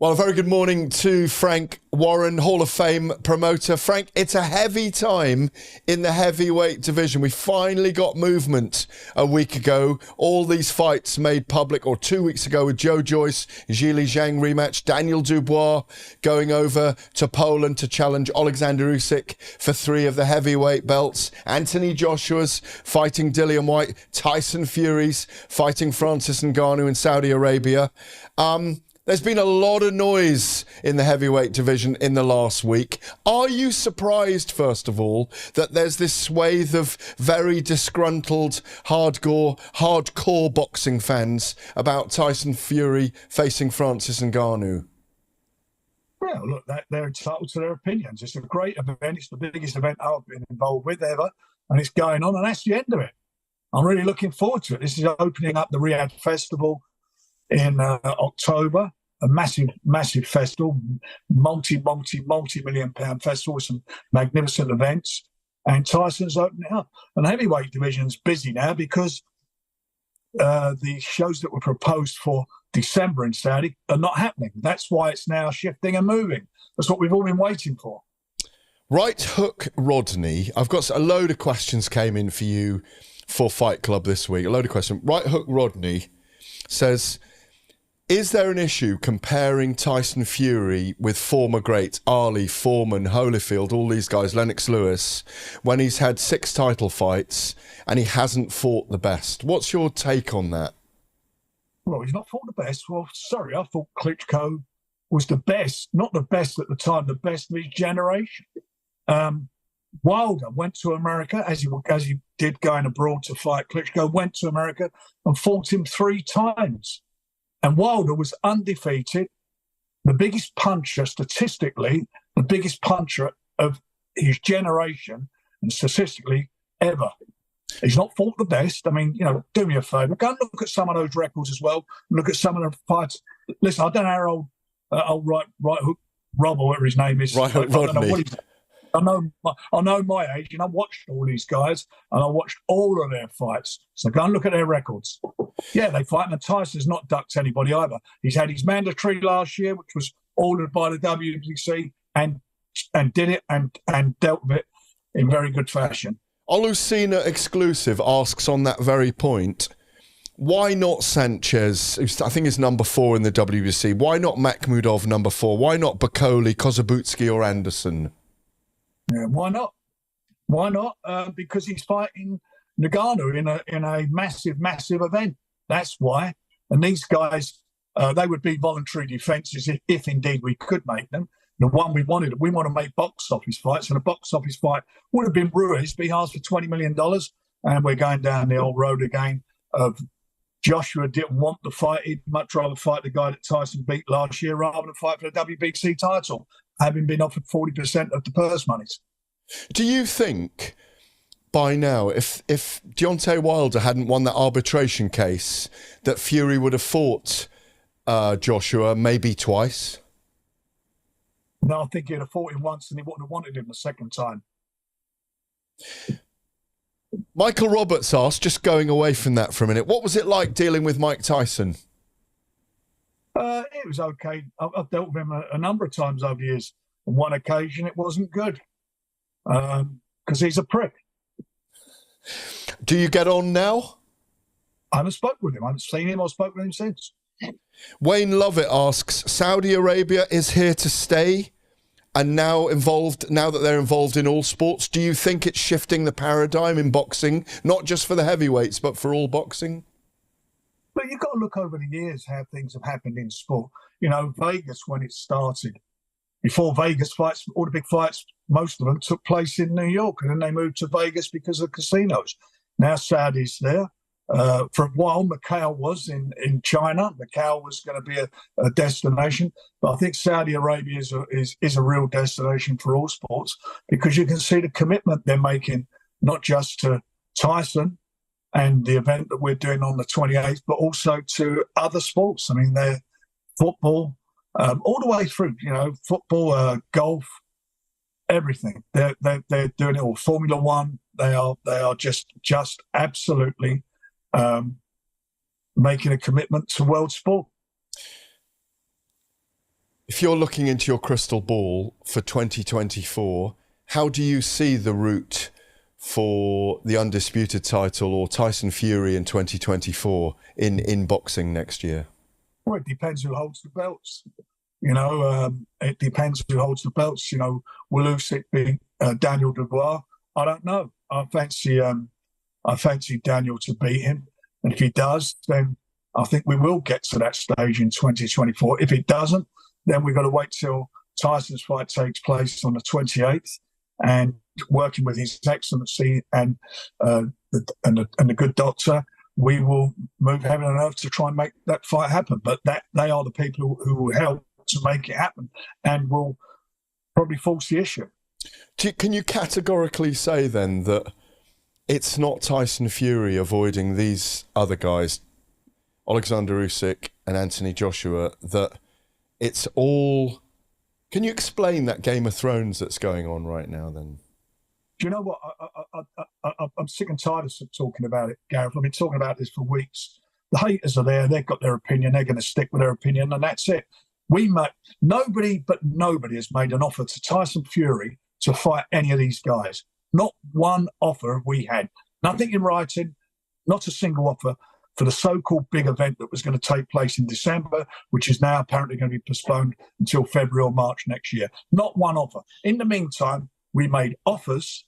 Well, a very good morning to Frank Warren, Hall of Fame promoter. Frank, it's a heavy time in the heavyweight division. We finally got movement a week ago. All these fights made public, or 2 weeks ago, with Zhang-Joyce, Zhang rematch, Daniel Dubois going over to Poland to challenge Alexander Usyk for 3 of the heavyweight belts. Anthony Joshua's fighting Dillian Whyte. Tyson Fury's fighting Francis Ngannou in Saudi Arabia. There's been a lot of noise in the heavyweight division in the last week. Are you surprised, first of all, that there's this swathe of very disgruntled, hardcore boxing fans about Tyson Fury facing Francis Ngannou? Well, look, they're entitled to their opinions. It's a great event. It's the biggest event I've been involved with ever, and it's going on, and that's the end of it. I'm really looking forward to it. This is opening up the Riyadh Festival in October, a massive festival, multi-million pound festival with some magnificent events. And Tyson's opening up. And the heavyweight division's busy now because the shows that were proposed for December in Saudi are not happening. That's why it's now shifting and moving. That's what we've all been waiting for. Right Hook Rodney, I've got a load of questions came in for you for Fight Club this week. A load of questions. Right Hook Rodney says, is there an issue comparing Tyson Fury with former greats Ali, Foreman, Holyfield, all these guys, Lennox Lewis, when he's had 6 title fights and he hasn't fought the best? What's your take on that? Well, he's not fought the best. Well, sorry, I thought Klitschko was the best, not the best at the time, the best of his generation. Wilder went to America, as he did going abroad to fight Klitschko, went to America and fought him 3 times. And Wilder was undefeated, the biggest puncher statistically, the biggest puncher of his generation, and statistically ever. He's not fought the best. I mean, do me a favour. Go and look at some of those records as well. Look at some of the fights. Listen, I don't know how old right hook Rob or whatever his name is. Right Hook Rodney. I know my age, and I watched all these guys, and I watched all of their fights. So go and look at their records. Yeah, they fight, and Tyson's not ducked anybody either. He's had his mandatory last year, which was ordered by the WBC, and did it and dealt with it in very good fashion. Olusina Exclusive asks on that very point, why not Sanchez, who I think is number 4 in the WBC? Why not Makhmudov number 4? Why not Bakoli, Kozabutsky or Anderson? Yeah, why not? Why not? Because he's fighting Ngannou in a massive event. That's why. And these guys, they would be voluntary defences if indeed we could make them. The one we want to make box office fights, and a box office fight would have been Ruiz, but he asked for $20 million, and we're going down the old road again of Joshua didn't want the fight. He'd much rather fight the guy that Tyson beat last year rather than fight for the WBC title, having been offered 40% of the purse monies. Do you think by now, if Deontay Wilder hadn't won that arbitration case, that Fury would have fought Joshua maybe twice? No, I think he'd have fought him once and he wouldn't have wanted him the second time. Michael Roberts asked, just going away from that for a minute, what was it like dealing with Mike Tyson? It was okay. I've dealt with him a number of times over the years. On one occasion, it wasn't good because he's a prick. Do you get on now? I haven't spoken with him. I haven't seen him or spoken with him since. Wayne Lovett asks, Saudi Arabia is here to stay and now that they're involved in all sports. Do you think it's shifting the paradigm in boxing, not just for the heavyweights, but for all boxing? But you've got to look over the years how things have happened in sport. Vegas, when it started, before Vegas fights, all the big fights, most of them took place in New York, and then they moved to Vegas because of casinos. Now Saudi's there. For a while, Macau was in China. Macau was going to be a destination. But I think Saudi Arabia is a real destination for all sports because you can see the commitment they're making, not just to Tyson and the event that we're doing on the 28th, but also to other sports. I mean, they're football, all the way through, football, golf, everything. They're doing it all. Formula One, they are just absolutely making a commitment to world sport. If you're looking into your crystal ball for 2024, how do you see the route for the undisputed title or Tyson Fury in 2024 in boxing next year? Well, it depends who holds the belts. It depends who holds the belts. Will Usyk beat Daniel Dubois? I don't know. I fancy Daniel to beat him, and if he does, then I think we will get to that stage in 2024. If it doesn't, then we've got to wait till Tyson's fight takes place on the 28th, and working with His Excellency and the good doctor, we will move heaven and earth to try and make that fight happen. But they are the people who will help to make it happen and will probably force the issue. Can you categorically say then that it's not Tyson Fury avoiding these other guys, Alexander Usyk and Anthony Joshua, that it's all... Can you explain that Game of Thrones that's going on right now then? Do you know what? I'm sick and tired of talking about it, Gareth. I've been talking about this for weeks. The haters are there. They've got their opinion. They're going to stick with their opinion, and that's it. Nobody has made an offer to Tyson Fury to fight any of these guys. Not one offer we had. Nothing in writing, not a single offer for the so-called big event that was going to take place in December, which is now apparently going to be postponed until February or March next year. Not one offer. In the meantime, we made offers,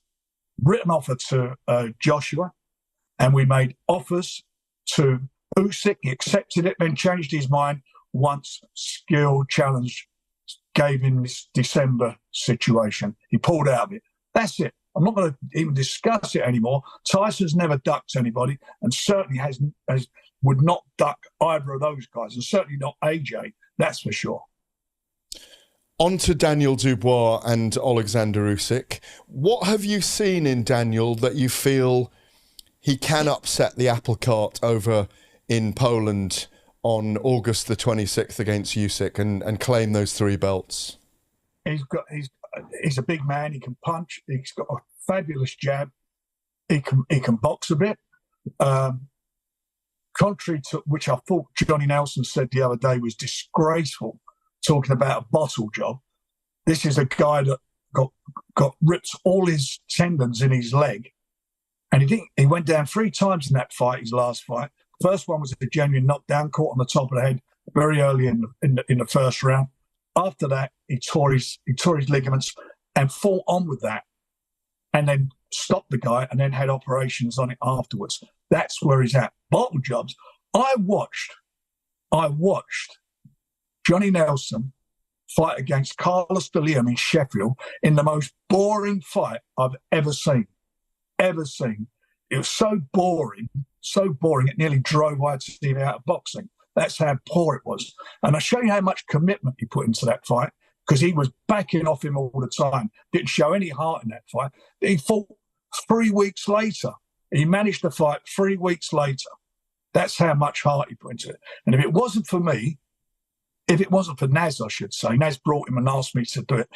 written offer to Joshua, and we made offers to Usyk. He accepted it, then changed his mind once Skill Challenge gave him this December situation. He pulled out of it. That's it. I'm not going to even discuss it anymore. Tyson's never ducked anybody, and certainly would not duck either of those guys, and certainly not AJ. That's for sure. On to Daniel Dubois and Alexander Usyk. What have you seen in Daniel that you feel he can upset the apple cart over in Poland on August the 26th against Usyk and claim those 3 belts? He's a big man. He can punch. He's got a fabulous jab. He can box a bit. Contrary to which I thought Johnny Nelson said the other day was disgraceful, talking about a bottle job. This is a guy that got ripped all his tendons in his leg, and he went down 3 times in that fight. His last fight. First one was a genuine knockdown, caught on the top of the head very early in the first round. After that, he tore his ligaments and fought on with that, and then stopped the guy and then had operations on it afterwards. That's where he's at. Bottle jobs. I watched Johnny Nelson fight against Carlos de Leon in Sheffield in the most boring fight I've ever seen. It was so boring, it nearly drove ITV out of boxing. That's how poor it was. And I show you how much commitment he put into that fight, because he was backing off him all the time. Didn't show any heart in that fight. He fought 3 weeks later. He managed to fight 3 weeks later. That's how much heart he put into it. And if it wasn't for me, if it wasn't for Naz, I should say, Naz brought him and asked me to do it,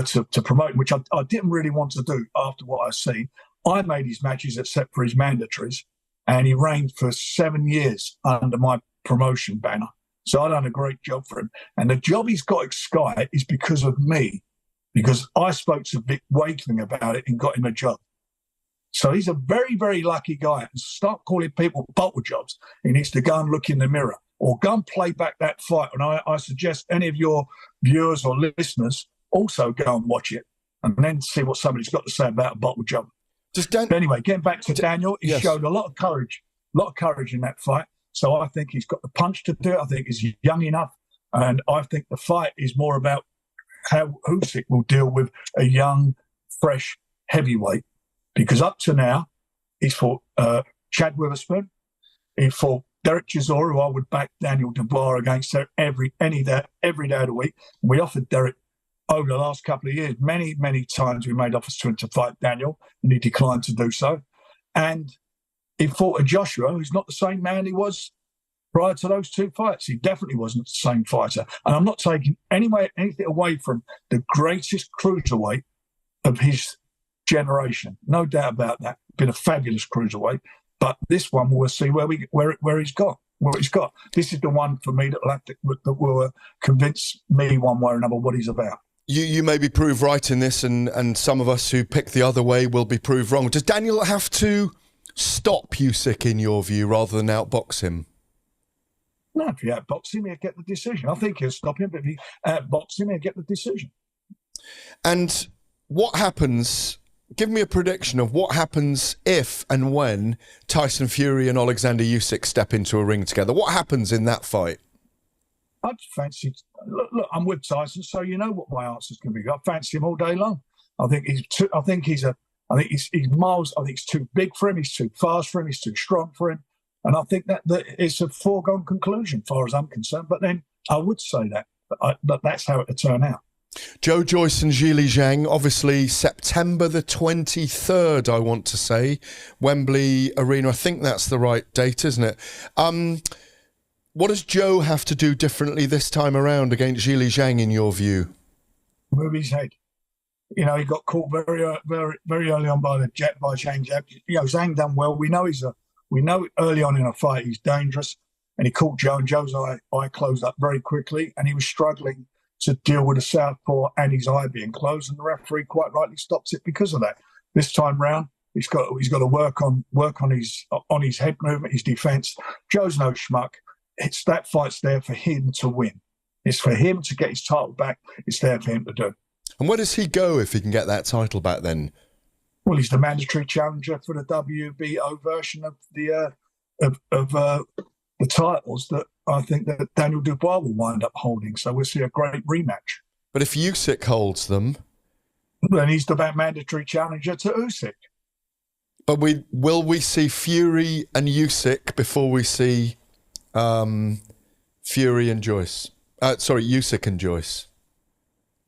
to promote him, which I didn't really want to do after what I've seen. I made his matches except for his mandatories, and he reigned for 7 years under my promotion banner. So I've done a great job for him. And the job he's got at Sky is because of me, because I spoke to Vic Wakeling about it and got him a job. So he's a very, very lucky guy. And start calling people bottle jobs. He needs to go and look in the mirror or go and play back that fight. And I suggest any of your viewers or listeners also go and watch it and then see what somebody's got to say about a bottle job. Anyway, getting back to Daniel, he showed a lot of courage in that fight. So I think he's got the punch to do it. I think he's young enough. And I think the fight is more about how Usyk will deal with a young, fresh heavyweight. Because up to now, he's fought Chad Witherspoon. He fought Derek Chisora, who I would back Daniel Dubois against every day of the week. We offered Derek over the last couple of years, many, many times we made offers to him to fight Daniel, and he declined to do so. And he fought a Joshua, who's not the same man he was prior to those 2 fights. He definitely wasn't the same fighter. And I'm not taking anything away from the greatest cruiserweight of his generation. No doubt about that. Been a fabulous cruiserweight. But this one, we'll see where he's got. Well, he's got. This is the one for me that will convince me one way or another what he's about. You may be proved right in this, and some of us who pick the other way will be proved wrong. Does Daniel have to stop Usyk, in your view, rather than outbox him? No, if he outbox him, he'll get the decision. I think he'll stop him, but if he outbox him, he'll get the decision. And what happens... Give me a prediction of what happens if and when Tyson Fury and Alexander Usyk step into a ring together. What happens in that fight? I'd fancy. Look, I'm with Tyson, so you know what my answer's going to be. I fancy him all day long. I think he's miles. I think he's too big for him. He's too fast for him. He's too strong for him. And I think that it's a foregone conclusion, as far as I'm concerned. But then I would say that, but that's how it would turn out. Zhang-Joyce and Zhang, obviously September the 23rd, I want to say, Wembley Arena. I think that's the right date, isn't it? What does Joe have to do differently this time around against Zhang, in your view? Move his head. You know, he got caught very early on by Zhang. You know, Zhang done well. We know early on in a fight he's dangerous, and he caught Joe, and Joe's eye closed up very quickly, and he was struggling to deal with a southpaw and his eye being closed, and the referee quite rightly stopped it because of that. This time round, he's got to work on his head movement, his defence. Joe's no schmuck. That fight's there for him to win. It's for him to get his title back. It's there for him to do. And where does he go if he can get that title back then? Well, he's the mandatory challenger for the WBO version of the titles that I think that Daniel Dubois will wind up holding. So we'll see a great rematch. But if Usyk holds them, then he's the mandatory challenger to Usyk. But will we see Fury and Usyk before we see Fury and Joyce? Usyk and Joyce.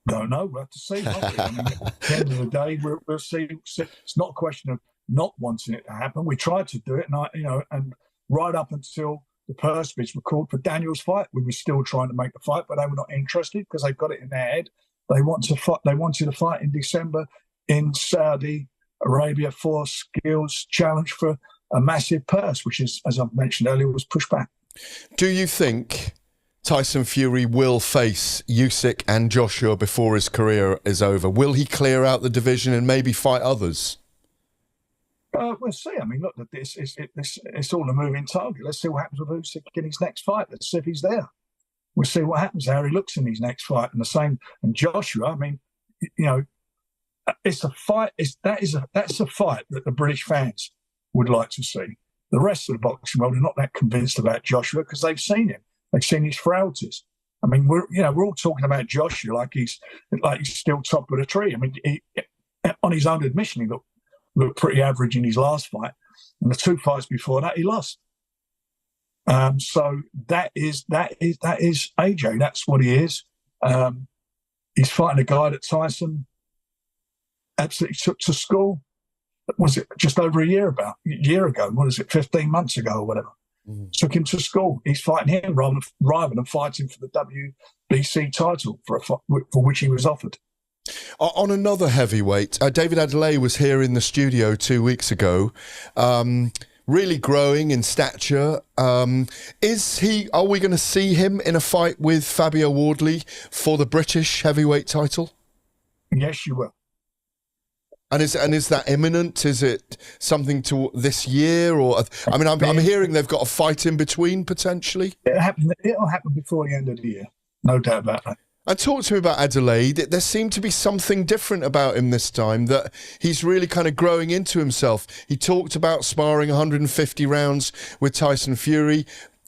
Don't know. We'll have to see. Won't we? I mean, at the end of the day, we'll see. It's not a question of not wanting it to happen. We tried to do it, and right up until the purse bids were called for Daniel's fight, we were still trying to make the fight, but they were not interested because they've got it in their head. They wanted to fight in December in Saudi Arabia for skills challenge for a massive purse, which is, as I've mentioned earlier, was pushed back. Do you think Tyson Fury will face Usyk and Joshua before his career is over? Will he clear out the division and maybe fight others? We'll see. I mean, look, it's all a moving target. Let's see what happens with Usyk in his next fight. Let's see if he's there. We'll see what happens, how he looks in his next fight. And the same, and Joshua, I mean, it's a fight. That's a fight that the British fans would like to see. The rest of the boxing world are not that convinced about Joshua because they've seen him. They've seen his frailties. I mean, we're all talking about Joshua like he's still top of the tree. I mean, on his own admission, he looked pretty average in his last fight, and the two fights before that he lost. So that is AJ. That's what he is. He's fighting a guy that Tyson absolutely took to school. Was it just over a year ago? What is it, 15 months ago or whatever? Mm-hmm. Took him to school. He's fighting him rather than fighting for the WBC title for which he was offered. On another heavyweight, David Adeleye was here in the studio 2 weeks ago, really growing in stature. Are we going to see him in a fight with Fabio Wardley for the British heavyweight title? Yes, you will. And is that imminent? Is it something to this year? Or I mean, I'm hearing they've got a fight in between potentially. It'll happen before the end of the year, no doubt about that. And talk to me about Adeleye. There seemed to be something different about him this time, that he's really kind of growing into himself. He talked about sparring 150 rounds with Tyson Fury,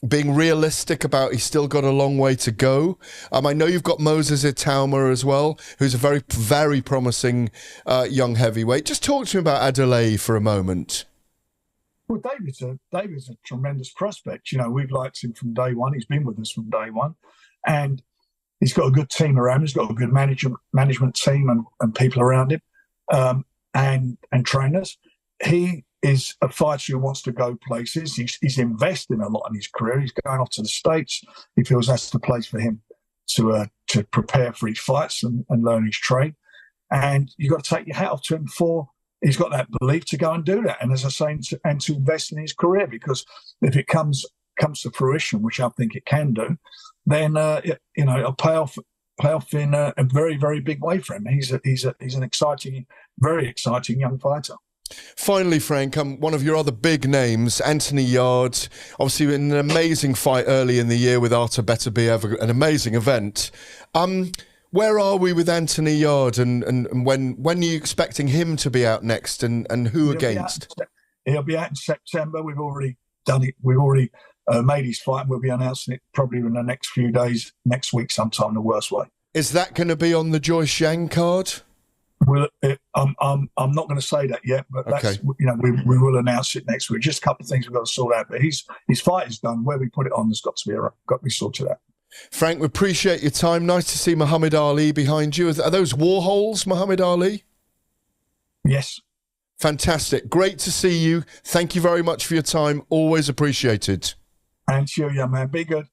being realistic about he's still got a long way to go. I know you've got Moses Itauma as well, who's a very, very promising young heavyweight. Just talk to me about Adeleye for a moment. Well, David's a tremendous prospect. We've liked him from day one. He's been with us from day one. And he's got a good team around him. He's got a good management team and people around him, and trainers. He is a fighter who wants to go places. He's investing a lot in his career. He's going off to the States. He feels that's the place for him to prepare for his fights and learn his trade. And you've got to take your hat off to him for he's got that belief to go and do that. And as I say, to invest in his career, because if it comes comes to fruition, which I think it can do, then it'll pay off in a very, very big way for him. He's an exciting, very exciting young fighter. Finally, Frank, one of your other big names, Anthony Yarde, obviously in an amazing fight early in the year with Artur Beterbiev, an amazing event. Where are we with Anthony Yarde, and when are you expecting him to be out next, and who against? He'll be out in September. We've already done it. We've already made his fight, and we'll be announcing it probably in the next few days, next week sometime, the worst way. Is that going to be on the Joyce Zhang card? I'm not going to say that yet, but that's, we will announce it next week. Just a couple of things we've got to sort out. But his fight is done. Where we put it on has got to be sorted out. Frank, we appreciate your time. Nice to see Muhammad Ali behind you. Are those war holes, Muhammad Ali? Yes. Fantastic. Great to see you. Thank you very much for your time. Always appreciated. And you, young man. Be good.